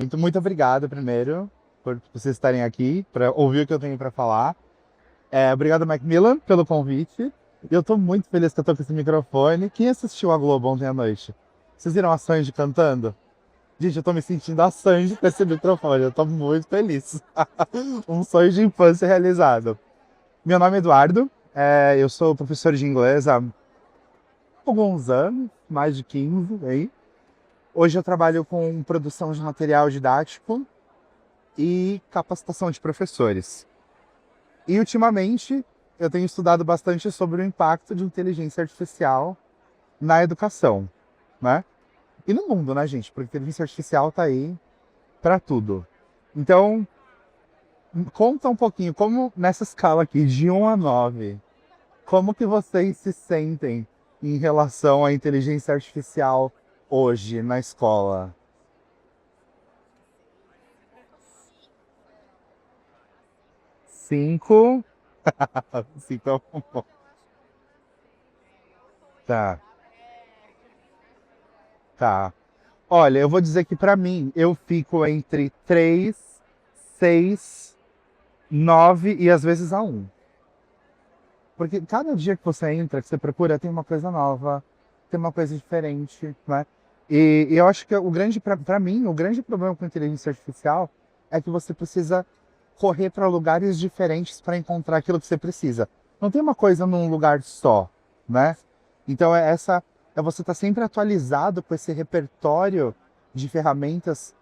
Muito obrigado, primeiro, por vocês estarem aqui para ouvir o que eu tenho para falar. Obrigado, Macmillan, pelo convite. Eu tô muito feliz que eu tô com esse microfone. Quem assistiu a Globo ontem à noite? Vocês viram a Sandy cantando? Gente, eu tô me sentindo a Sandy com esse microfone. Eu tô muito feliz. Um sonho de infância realizado. Meu nome é Eduardo. Eu sou professor de inglês há alguns anos, mais de 15 aí. Hoje eu trabalho com produção de material didático e capacitação de professores. E ultimamente eu tenho estudado bastante sobre o impacto de inteligência artificial na educação, né? E no mundo, né, gente? Porque a inteligência artificial tá aí para tudo. Então, conta um pouquinho como nessa escala aqui de 1 a 9, como que vocês se sentem em relação à inteligência artificial hoje na escola? 5. 5 é bom. Tá, tá. Olha, eu vou dizer que pra mim, eu fico entre 3, 6, 9 e às vezes a 1. Porque cada dia que você entra, que você procura, tem uma coisa nova, tem uma coisa diferente, né? E eu acho que pra mim, o grande problema com a inteligência artificial é que você precisa correr para lugares diferentes para encontrar aquilo que você precisa. Não tem uma coisa num lugar só, né? Então é você estar sempre atualizado com esse repertório de ferramentas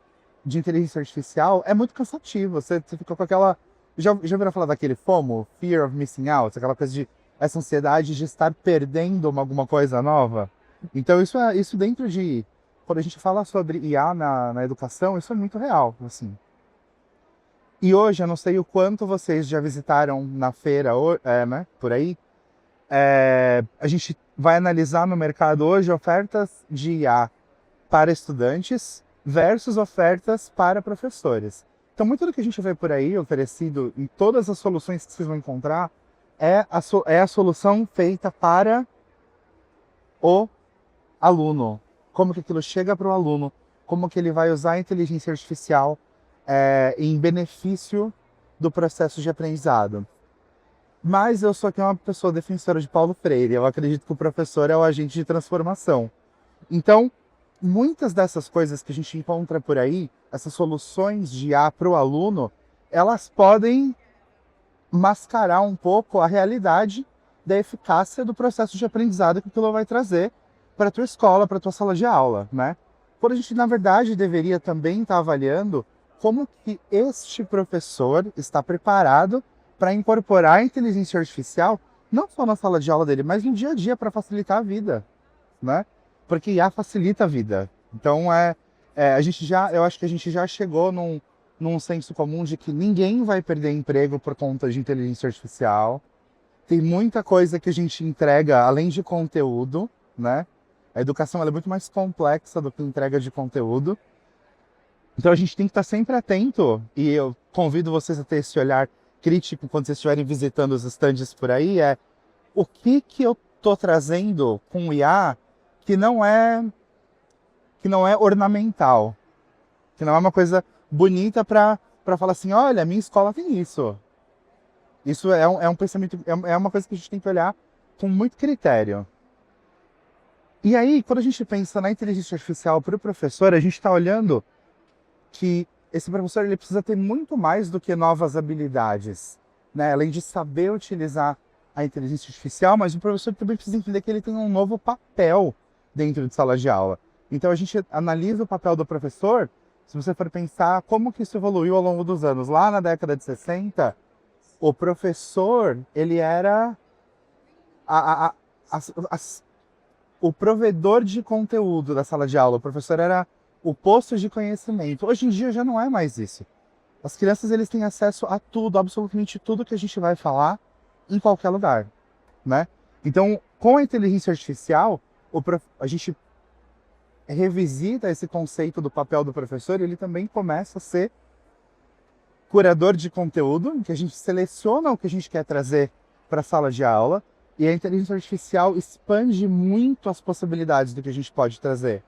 de inteligência artificial. É muito cansativo. Você fica com aquela. Já ouviram falar daquele FOMO, Fear of Missing Out, aquela coisa de essa ansiedade de estar perdendo alguma coisa nova? Então isso dentro de quando a gente fala sobre IA na educação, isso é muito real, assim. E hoje, eu não sei o quanto vocês já visitaram na feira, né, por aí. A gente vai analisar no mercado hoje ofertas de IA para estudantes versus ofertas para professores. Então, muito do que a gente vê por aí oferecido em todas as soluções que vocês vão encontrar é a solução feita para o aluno. Como que aquilo chega para o aluno, como que ele vai usar a inteligência artificial em benefício do processo de aprendizado. Mas eu sou aqui uma pessoa defensora de Paulo Freire. Eu acredito que o professor é o agente de transformação. Então, muitas dessas coisas que a gente encontra por aí, essas soluções de IA para o aluno, elas podem mascarar um pouco a realidade da eficácia do processo de aprendizado que aquilo vai trazer para a tua escola, para a tua sala de aula, né? Quando a gente, na verdade, deveria também estar avaliando como que este professor está preparado para incorporar a inteligência artificial, não só na sala de aula dele, mas no dia a dia para facilitar a vida, né? Porque IA facilita a vida. Então eu acho que a gente já chegou num senso comum de que ninguém vai perder emprego por conta de inteligência artificial. Tem muita coisa que a gente entrega além de conteúdo, né? A educação ela é muito mais complexa do que entrega de conteúdo. Então a gente tem que estar sempre atento, e eu convido vocês a ter esse olhar crítico quando vocês estiverem visitando os estandes por aí, o que eu estou trazendo com o IA que não é ornamental, que não é uma coisa bonita para falar assim, olha, minha escola tem isso. Isso é um pensamento, é uma coisa que a gente tem que olhar com muito critério. E aí, quando a gente pensa na inteligência artificial para o professor, a gente está olhando que esse professor ele precisa ter muito mais do que novas habilidades, né? Além de saber utilizar a inteligência artificial, mas o professor também precisa entender que ele tem um novo papel dentro de sala de aula. Então a gente analisa o papel do professor, se você for pensar como que isso evoluiu ao longo dos anos. Lá na década de 60, o professor, ele era a, a, as- as- o provedor de conteúdo da sala de aula. O professor era o posto de conhecimento. Hoje em dia já não é mais isso. As crianças eles têm acesso a tudo, absolutamente tudo que a gente vai falar em qualquer lugar, né? Então, com a inteligência artificial, a gente revisita esse conceito do papel do professor e ele também começa a ser curador de conteúdo, em que a gente seleciona o que a gente quer trazer para a sala de aula e a inteligência artificial expande muito as possibilidades do que a gente pode trazer,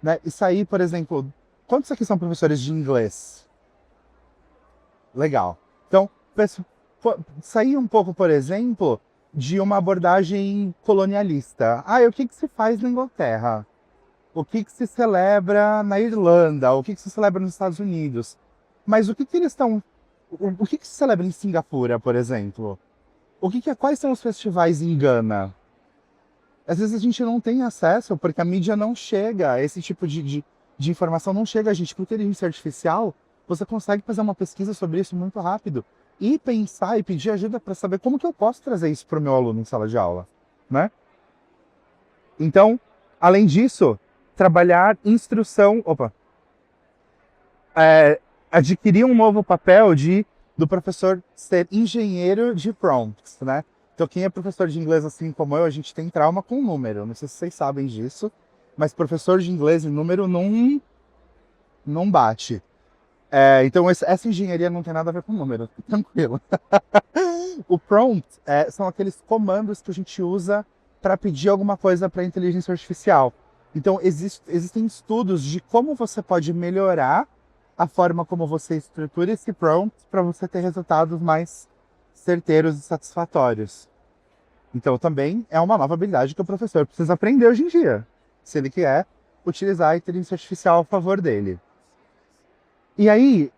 né? Isso aí, por exemplo, quantos aqui são professores de inglês? Legal. Então, sair um pouco, por exemplo, de uma abordagem colonialista. O que se faz na Inglaterra? O que se celebra na Irlanda? O que se celebra nos Estados Unidos? Mas o que eles estão... O que se celebra em Singapura, por exemplo? Quais são os festivais em Gana? Às vezes a gente não tem acesso, porque a mídia não chega, esse tipo de informação não chega a gente. Com inteligência artificial, você consegue fazer uma pesquisa sobre isso muito rápido e pensar e pedir ajuda para saber como que eu posso trazer isso para o meu aluno em sala de aula, né? Então, além disso, trabalhar instrução... adquirir um novo papel do professor ser engenheiro de prompts, né? Então, quem é professor de inglês assim como eu, a gente tem trauma com número. Não sei se vocês sabem disso, mas professor de inglês em número não bate. Então, essa engenharia não tem nada a ver com número, tranquilo. O prompt são aqueles comandos que a gente usa para pedir alguma coisa para a inteligência artificial. Então, existem estudos de como você pode melhorar a forma como você estrutura esse prompt para você ter resultados mais certeiros e satisfatórios. Então, também é uma nova habilidade que o professor precisa aprender hoje em dia, se ele quer utilizar a inteligência artificial a favor dele. E aí,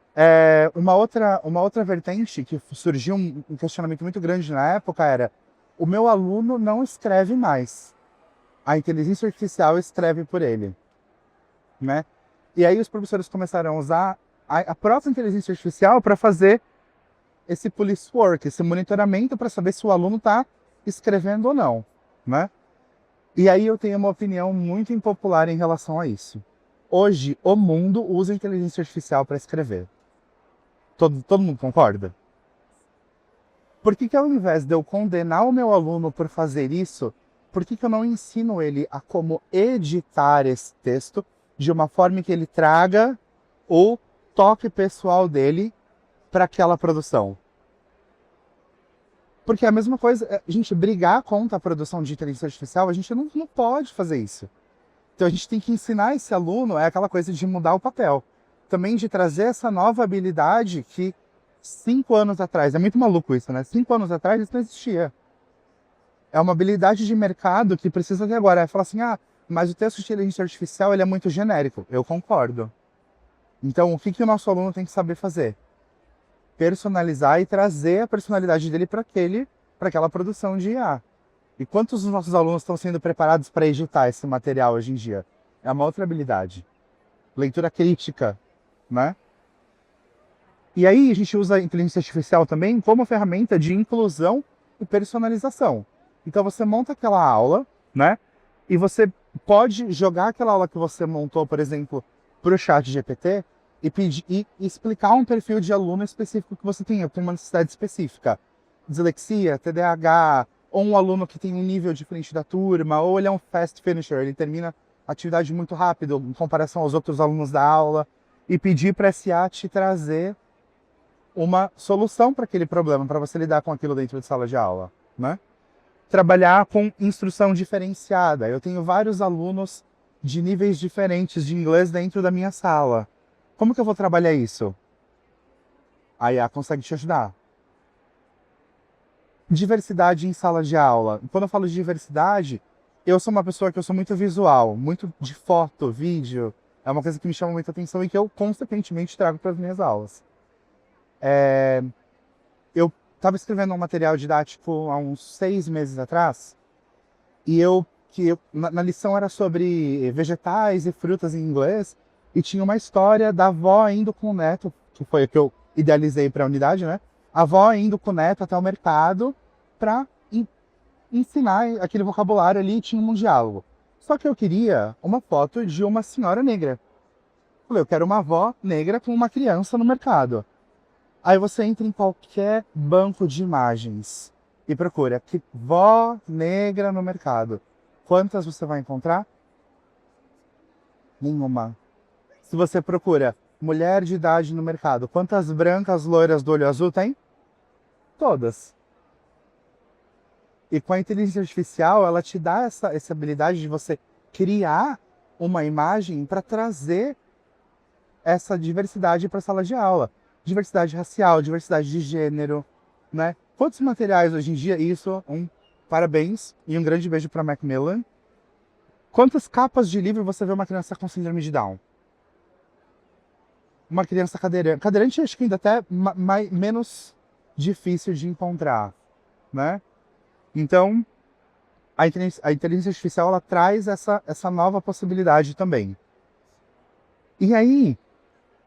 uma outra vertente que surgiu um questionamento muito grande na época era: o meu aluno não escreve mais, a inteligência artificial escreve por ele, né? E aí os professores começaram a usar a própria inteligência artificial para fazer esse police work, esse monitoramento para saber se o aluno está escrevendo ou não, né? E aí eu tenho uma opinião muito impopular em relação a isso. Hoje, o mundo usa inteligência artificial para escrever. Todo mundo concorda? Por que ao invés de eu condenar o meu aluno por fazer isso, por que eu não ensino ele a como editar esse texto de uma forma que ele traga o toque pessoal dele para aquela produção? Porque é a mesma coisa, a gente brigar contra a produção de inteligência artificial, a gente não pode fazer isso. Então a gente tem que ensinar esse aluno, aquela coisa de mudar o papel. Também de trazer essa nova habilidade que 5 anos atrás, é muito maluco isso, né? 5 anos atrás isso não existia. É uma habilidade de mercado que precisa ter agora. É falar assim, mas o texto de inteligência artificial ele é muito genérico. Eu concordo. Então o que o nosso aluno tem que saber fazer? Personalizar e trazer a personalidade dele para aquela produção de IA. E quantos dos nossos alunos estão sendo preparados para editar esse material hoje em dia? É uma outra habilidade. Leitura crítica, né? E aí a gente usa a inteligência artificial também como ferramenta de inclusão e personalização. Então você monta aquela aula, né? E você pode jogar aquela aula que você montou, por exemplo, para o chat GPT e explicar um perfil de aluno específico que você tem uma necessidade específica. Dislexia, TDAH, ou um aluno que tem um nível diferente da turma, ou ele é um fast finisher, ele termina a atividade muito rápido em comparação aos outros alunos da aula, e pedir para essa IA te trazer uma solução para aquele problema, para você lidar com aquilo dentro de sala de aula, né? Trabalhar com instrução diferenciada. Eu tenho vários alunos de níveis diferentes de inglês dentro da minha sala. Como que eu vou trabalhar isso? A IA consegue te ajudar. Diversidade em sala de aula. Quando eu falo de diversidade, eu sou uma pessoa que eu sou muito visual, muito de foto, vídeo. É uma coisa que me chama muita atenção e que eu constantemente trago para as minhas aulas. Eu estava escrevendo um material didático há uns 6 meses atrás e na lição era sobre vegetais e frutas em inglês e tinha uma história da avó indo com o neto, que foi a que eu idealizei para a unidade, né? A avó indo com o neto até o mercado para ensinar aquele vocabulário ali e tinha um diálogo. Só que eu queria uma foto de uma senhora negra. Falei, eu quero uma avó negra com uma criança no mercado. Aí você entra em qualquer banco de imagens e procura que vó negra no mercado. Quantas você vai encontrar? Nenhuma. Se você procura mulher de idade no mercado, quantas brancas loiras do olho azul tem? Todas. E com a inteligência artificial, ela te dá essa habilidade de você criar uma imagem para trazer essa diversidade para a sala de aula. Diversidade racial, diversidade de gênero, né? Quantos materiais hoje em dia, isso, parabéns e um grande beijo para Macmillan. Quantas capas de livro você vê uma criança com síndrome de Down? Uma criança cadeirante. Cadeirante acho que ainda até menos difícil de encontrar, né? Então, a inteligência artificial ela traz essa nova possibilidade também. E aí,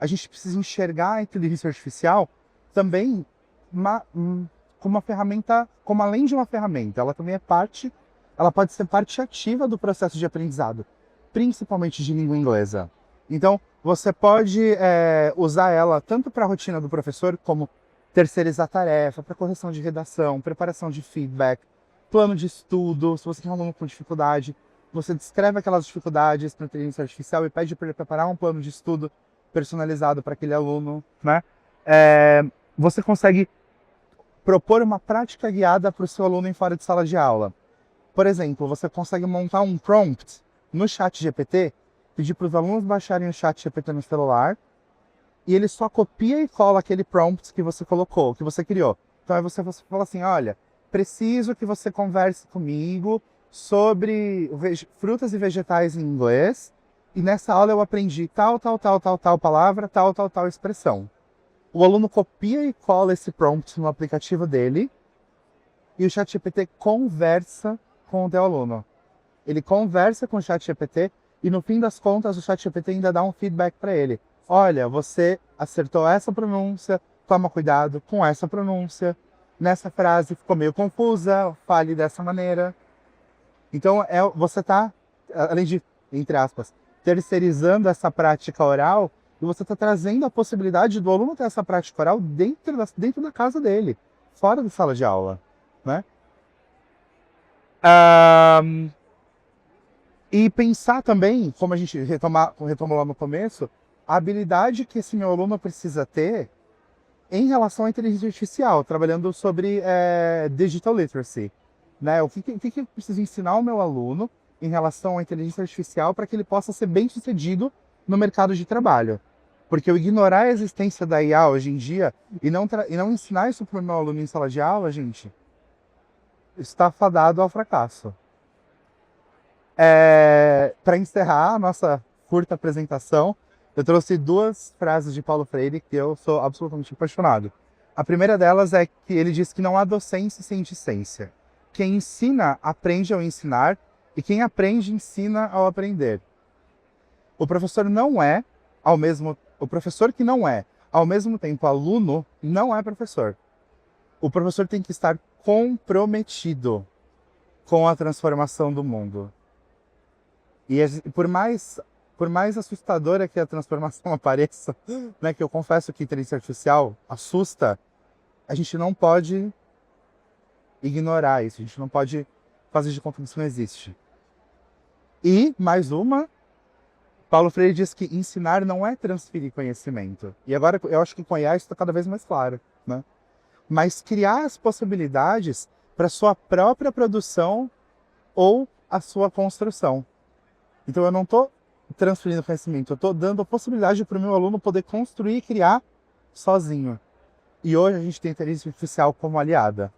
a gente precisa enxergar a inteligência artificial também como uma ferramenta, como além de uma ferramenta, ela também ela pode ser parte ativa do processo de aprendizado, principalmente de língua inglesa. Então, você pode usar ela tanto para a rotina do professor, como terceirizar tarefa, para correção de redação, preparação de feedback, plano de estudo. Se você tem um aluno com dificuldade, você descreve aquelas dificuldades para a inteligência artificial e pede para ele preparar um plano de estudo personalizado para aquele aluno, né? Você consegue propor uma prática guiada para o seu aluno em fora de sala de aula. Por exemplo, você consegue montar um prompt no ChatGPT, pedir para os alunos baixarem o ChatGPT no celular, e ele só copia e cola aquele prompt que você colocou, que você criou. Então aí você fala assim, olha, preciso que você converse comigo sobre frutas e vegetais em inglês, e nessa aula eu aprendi tal palavra, tal expressão. O aluno copia e cola esse prompt no aplicativo dele, e o ChatGPT conversa com o teu aluno. Ele conversa com o ChatGPT, e no fim das contas o ChatGPT ainda dá um feedback para ele. Olha, você acertou essa pronúncia, toma cuidado com essa pronúncia, nessa frase ficou meio confusa, fale dessa maneira. Então, você está, além de, entre aspas, terceirizando essa prática oral, e você está trazendo a possibilidade do aluno ter essa prática oral dentro da casa dele, fora da sala de aula, né? E pensar também, como a gente retomou lá no começo, a habilidade que esse meu aluno precisa ter em relação à inteligência artificial, trabalhando sobre digital literacy, né? O que eu preciso ensinar ao meu aluno em relação à inteligência artificial para que ele possa ser bem-sucedido no mercado de trabalho. Porque eu ignorar a existência da IA hoje em dia e não ensinar isso para o meu aluno em sala de aula, gente, está fadado ao fracasso. Para encerrar a nossa curta apresentação, eu trouxe 2 frases de Paulo Freire que eu sou absolutamente apaixonado. A primeira delas é que ele diz que não há docência sem discência. Quem ensina, aprende ao ensinar, e quem aprende, ensina ao aprender. O professor que não é, ao mesmo tempo aluno, não é professor. O professor tem que estar comprometido com a transformação do mundo. E por mais assustadora que a transformação pareça, né, que eu confesso que a inteligência artificial assusta, a gente não pode ignorar isso, a gente não pode fazer de conta que isso não existe. E, mais uma, Paulo Freire diz que ensinar não é transferir conhecimento. E agora eu acho que com a IA isso está cada vez mais claro, né? Mas criar as possibilidades para sua própria produção ou a sua construção. Então eu não estou transferindo conhecimento, eu estou dando a possibilidade para o meu aluno poder construir e criar sozinho. E hoje a gente tem a inteligência artificial como aliada.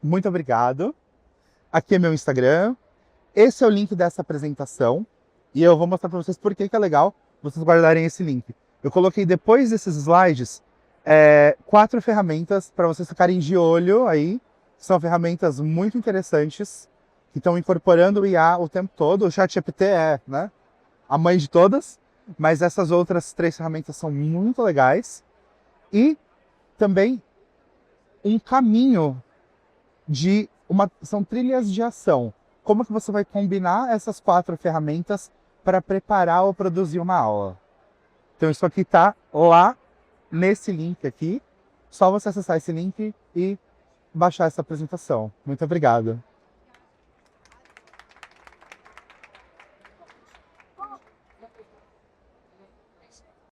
Muito obrigado. Aqui é meu Instagram. Esse é o link dessa apresentação. E eu vou mostrar para vocês por que é legal vocês guardarem esse link. Eu coloquei depois desses slides 4 ferramentas para vocês ficarem de olho aí. São ferramentas muito interessantes que estão incorporando o IA o tempo todo. O ChatGPT é, né, a mãe de todas, mas essas outras 3 ferramentas são muito legais. E também um caminho são trilhas de ação. Como que você vai combinar essas 4 ferramentas para preparar ou produzir uma aula? Então isso aqui está lá nesse link aqui. Só você acessar esse link e baixar essa apresentação. Muito obrigado.